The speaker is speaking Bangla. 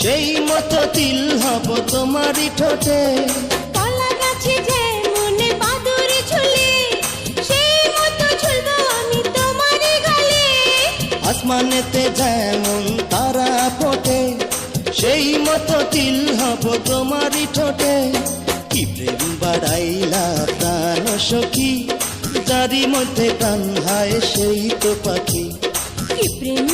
সেই মতো তিল হব তোমারই ঠোঁটে। কলা গাছে যেমন বাদুর ঝুলে, সেই মতো ঝুলবো আমি তোমারই গালে। আসমানেতে যেমন তারা ফোটে, সেই মতো তিল হব তোমারই ঠোঁটে। কি প্রেম বাড়াইলা প্রাণ সখী, যারি মধ্যে প্রাণ হায় সেই তো পাখি। কি প্রেম